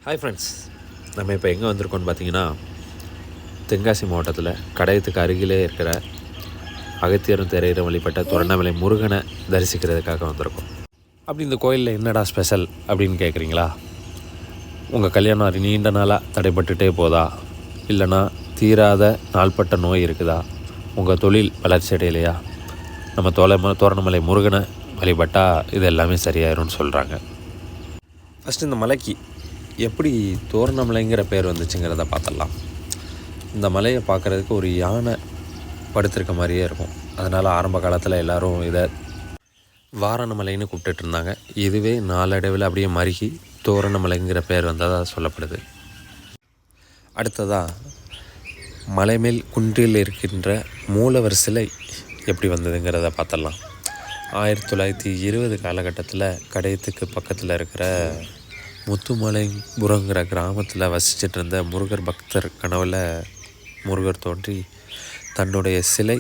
Hi friends, நம்ம இப்போ எங்கே வந்திருக்கோம்னு பார்த்தீங்கன்னா, தென்காசி மாவட்டத்தில் கடையத்துக்கு அருகிலே இருக்கிற அகத்தியரும் திரையரும் வழிபட்ட திருவண்ணாமலை முருகனை தரிசிக்கிறதுக்காக வந்திருக்கோம். அப்படி இந்த கோயிலில் என்னடா ஸ்பெஷல் அப்படின்னு கேட்குறீங்களா? உங்கள் கல்யாணம் நீண்ட நாளாக தடைப்பட்டுட்டே போதா, இல்லைனா தீராத நாள்பட்ட நோய் இருக்குதா, உங்கள் தொழில் வளர்ச்சி அடையலையா, நம்ம திருவண்ணாமலை முருகனை வழிபட்டால் இது எல்லாமே சரியாயிரும்னு சொல்கிறாங்க. ஃபஸ்ட்டு இந்த மலைக்கு எப்படி திருவண்ணாமலைங்கிற பேர் வந்துச்சுங்கிறத பார்த்துடலாம். இந்த மலையை பார்க்குறதுக்கு ஒரு யானை படுத்திருக்க மாதிரியே இருக்கும். அதனால் ஆரம்ப காலத்தில் எல்லோரும் இதை வாரணமலைன்னு கூப்பிட்டுட்டு இருந்தாங்க. இதுவே நாளடைவில் அப்படியே மருகி திருவண்ணாமலைங்கிற பேர் வந்ததாக சொல்லப்படுது. அடுத்ததாக மலை மேல் குன்றில் இருக்கின்ற மூலவர் சிலை எப்படி வந்ததுங்கிறத பார்த்துடலாம். 1920 காலகட்டத்தில் கடையத்துக்கு பக்கத்தில் இருக்கிற முத்துமலைபுரங்கிற கிராமத்தில் வசிச்சுட்டு இருந்த முருகர் பக்தர் கனவில் முருகர் தோன்றி தன்னுடைய சிலை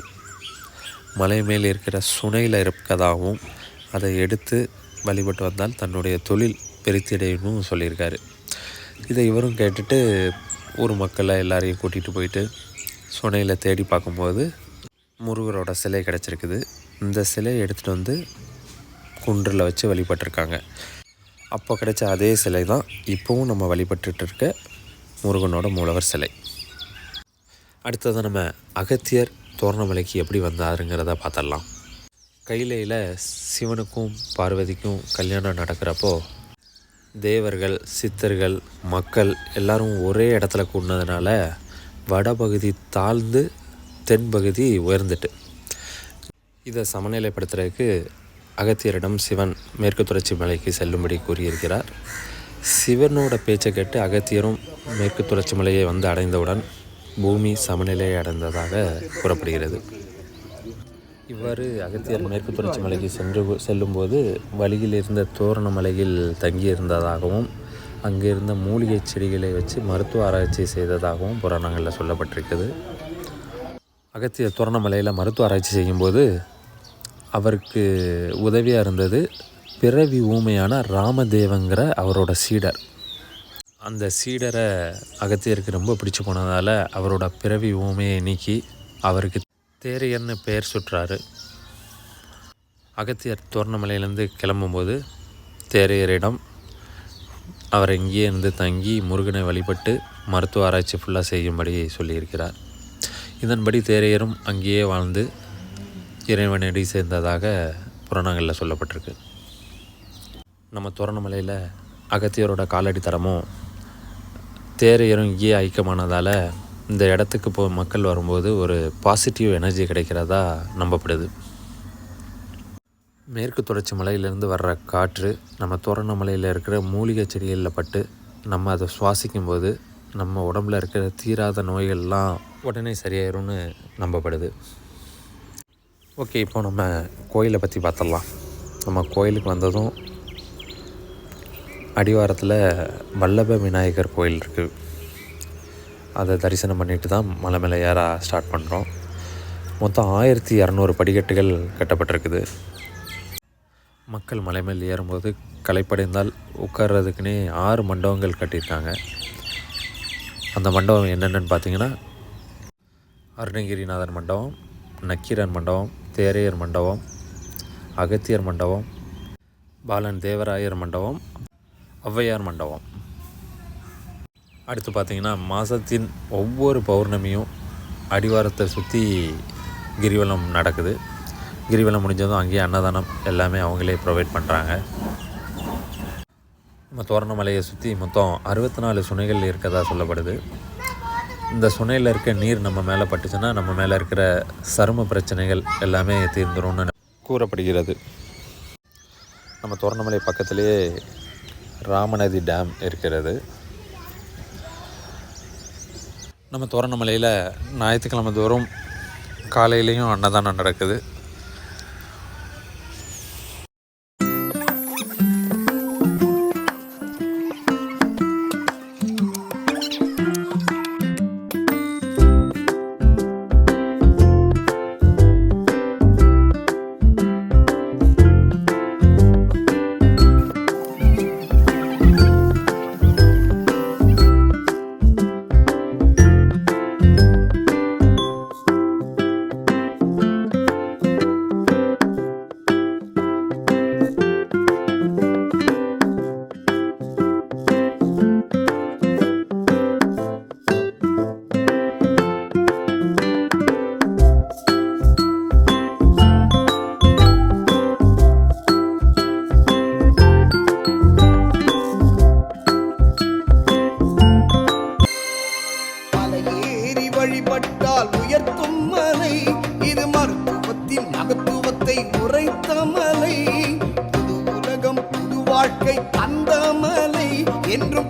மலை மேல் இருக்கிற சுனையில் இருக்கதாகவும் அதை எடுத்து வழிபட்டு வந்தால் தன்னுடைய தொழில் பெருத்திடையணும் சொல்லியிருக்காரு. இதை இவரும் கேட்டுட்டு ஊர் மக்களை எல்லாரையும் கூட்டிகிட்டு போயிட்டு சுனையில் தேடி பார்க்கும்போது முருகரோட சிலை கிடச்சிருக்குது. இந்த சிலையை எடுத்துகிட்டு வந்து குன்றில் வச்சு வழிபட்டிருக்காங்க. அப்போ கிடைச்ச அதே சிலை தான் இப்போவும் நம்ம வழிபட்டுட்டு இருக்க முருகனோட மூலவர் சிலை. அடுத்தது நம்ம அகத்தியர் திருவண்ணாமலைக்கு எப்படி வந்தாருங்கிறத பார்த்துடலாம். கைலையில் சிவனுக்கும் பார்வதிக்கும் கல்யாணம் நடக்கிறப்போ தேவர்கள், சித்தர்கள், மக்கள் எல்லாரும் ஒரே இடத்துல கூடினதுனால வடபகுதி தாழ்ந்து தென்பகுதி உயர்ந்துட்டு இதை சமநிலைப்படுத்துறதுக்கு அகத்தியரிடம் சிவன் மேற்கு தொடர்ச்சி மலைக்கு செல்லும்படி கூறியிருக்கிறார். சிவனோட பேச்சை கேட்டு அகத்தியரும் மேற்கு தொடர்ச்சி மலையை வந்து அடைந்தவுடன் பூமி சமநிலையை அடைந்ததாக கூறப்படுகிறது. இவ்வாறு அகத்தியர் மேற்கு தொடர்ச்சி மலைக்கு செல்லும்போது வழியில் இருந்த திருவண்ணாமலையில் தங்கியிருந்ததாகவும் அங்கிருந்த மூலிகை செடிகளை வச்சு மருத்துவ ஆராய்ச்சி செய்ததாகவும் புராணங்களில் சொல்லப்பட்டிருக்குது. அகத்தியர் திருவண்ணாமலையில் மருத்துவ ஆராய்ச்சி செய்யும்போது அவருக்கு உதவியாக இருந்தது பிறவி ஊமையான ராமதேவங்கிற அவரோட சீடர். அந்த சீடரை அகத்தியருக்கு ரொம்ப பிடிச்சி போனதால் அவரோட பிறவி ஊமையை நீக்கி அவருக்கு தேரையர்னு பெயர் சுற்றாரு. அகத்தியர் திருவண்ணாமலையிலேருந்து கிளம்பும்போது தேரையரிடம் அவர் இங்கேயே இருந்து தங்கி முருகனை வழிபட்டு மருத்துவ ஆராய்ச்சி ஃபுல்லாக செய்யும்படி சொல்லியிருக்கிறார். இதன்படி தேரையரும் அங்கேயே வாழ்ந்து இறைவனடி சேர்ந்ததாக புராணங்களில் சொல்லப்பட்டிருக்கு. நம்ம திருவண்ணாமலையில் அகத்தியரோட காலடி தரமும் தேரையரும் இங்கேயே ஐக்கியமானதால் இந்த இடத்துக்கு மக்கள் வரும்போது ஒரு பாசிட்டிவ் எனர்ஜி கிடைக்கிறதா நம்பப்படுது. மேற்கு தொடர்ச்சி மலையிலேருந்து வர்ற காற்று நம்ம திருவண்ணாமலையில் இருக்கிற மூலிகை செடிகளில் பட்டு நம்ம அதை சுவாசிக்கும்போது நம்ம உடம்புல இருக்கிற தீராத நோய்கள்லாம் உடனே சரியாயிரும்னு நம்பப்படுது. ஓகே, இப்போ நம்ம கோயிலை பற்றி பார்த்துடலாம். நம்ம கோயிலுக்கு வந்ததும் அடிவாரத்தில் வல்லப விநாயகர் கோயில் இருக்குது. அதை தரிசனம் பண்ணிட்டு தான் மலை மேலே ஏற ஸ்டார்ட் பண்ணுறோம். மொத்தம் 1200 படிக்கட்டுகள் கட்டப்பட்டிருக்குது. மக்கள் மலை மேல் ஏறும்போது களைப்படைந்தால் உட்கார்றதுக்குன்னே 6 மண்டபங்கள் கட்டியிருக்காங்க. அந்த மண்டபம் என்னென்னு பார்த்தீங்கன்னா அருணகிரிநாதர் மண்டபம், நக்கீரன் மண்டபம், தேரையர் மண்டபம், அகத்தியர் மண்டபம், பாலன் தேவராயர் மண்டபம், ஔவையார் மண்டபம். அடுத்து பார்த்திங்கன்னா மாதத்தின் ஒவ்வொரு பௌர்ணமியும் அடிவாரத்தை சுற்றி கிரிவலம் நடக்குது. கிரிவலம் முடிஞ்சதும் அங்கேயே அன்னதானம் எல்லாமே அவங்களே ப்ரொவைட் பண்ணுறாங்க. நம்ம திருவண்ணாமலையை சுற்றி மொத்தம் 64 சுனைகள் இருக்கிறதா சொல்லப்படுது. இந்த சுனையில் இருக்க நீர் நம்ம மேலே பட்டுச்சுன்னா நம்ம மேலே இருக்கிற சரும பிரச்சனைகள் எல்லாமே தீர்ந்துரும்னு கூறப்படுகிறது. நம்ம திருவண்ணாமலை பக்கத்திலேயே ராமநதி டேம் இருக்கிறது. நம்ம திருவண்ணாமலையில் ஞாயிற்றுக்கிழமை தோறும் காலையிலையும் அன்னதானம் நடக்குது.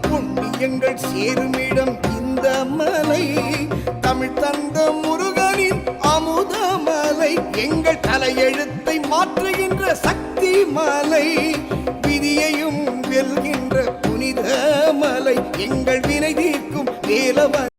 புண்ணியங்கள் சேருமிடம் இந்த மலை, தமிழ் தந்த முருகனின் அமுதமலை, எங்கள் தலையெழுத்தை மாற்றுகின்ற சக்தி மலை, விதியையும் வெல்கின்ற புனித மலை, எங்கள் வினை தீர்க்கும் வேலவன்